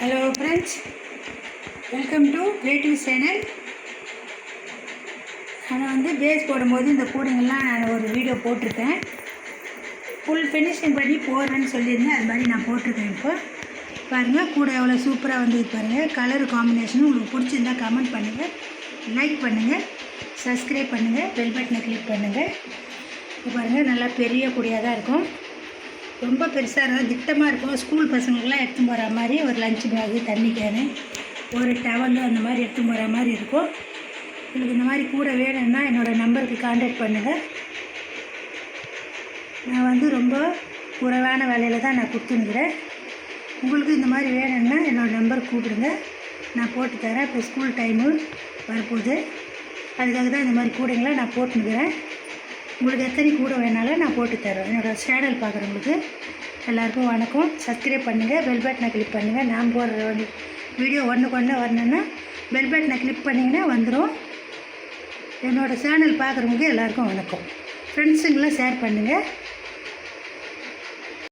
Hello friends, welcome to creative channel. நான் base போடும்போது இந்த கூடைங்கள்லாம் நான் ஒரு வீடியோ போட்டிருக்கேன். ஃபுல் ஃபினிஷிங் பண்ணி போடுறேன்னு சொல்லியிருந்தேன். அது மாதிரி நான் போட்டிருக்கேன். இப்போ பாருங்கள், கூடை எவ்வளோ சூப்பராக வந்து பாருங்கள். கலர் காம்பினேஷனும் உங்களுக்கு பிடிச்சிருந்தா கமெண்ட் பண்ணுங்கள், லைக் பண்ணுங்கள், சப்ஸ்கிரைப் பண்ணுங்கள், பெல் பட்டனை கிளிக் பண்ணுங்கள். இப்போ பாருங்கள், நல்லா பெரிய கூடையாக தான் இருக்கும். ரொம்ப பெருசாக இருக்கும், திட்டமாக இருக்கும். ஸ்கூல் பசங்களுக்கெல்லாம் எடுத்து போகிற மாதிரி ஒரு லஞ்ச் பேகு, தண்ணி கேனு, ஒரு டவலு அந்த மாதிரி எடுத்து போகிற மாதிரி இருக்கும். உங்களுக்கு இந்த மாதிரி கூட வேணும்னா என்னோடய நம்பருக்கு கான்டாக்ட் பண்ணுங்கள். நான் ரொம்ப குறைவான விலையில் தான் நான் கொடுத்துனுக்கிறேன். உங்களுக்கு இந்த மாதிரி வேணும்னா என்னோடய நம்பருக்கு கூப்பிடுங்க, நான் போட்டு தரேன். இப்போ ஸ்கூல் டைமு வரப்போகுது, அதுக்காக தான் இந்த மாதிரி கூடைங்களை நான் போட்டுனுக்கிறேன். உங்களுக்கு எத்தனை கூட வேணாலும் நான் போட்டு தரேன். என்னோடய சேனல் பார்க்குறவங்களுக்கு எல்லாேருக்கும் வணக்கம். சப்ஸ்கிரைப் பண்ணுங்கள், பெல் பட்டனை கிளிக் பண்ணுங்கள். நான் போடுற வீடியோ ஒன்றுக்கு வரணுன்னா பெல் பட்டனை கிளிக் பண்ணிங்கன்னா வந்துடும். என்னோடய சேனல் பார்க்குறவங்களுக்கு எல்லாேருக்கும் வணக்கம். ஃப்ரெண்ட்ஸுங்களாம் ஷேர் பண்ணுங்கள்.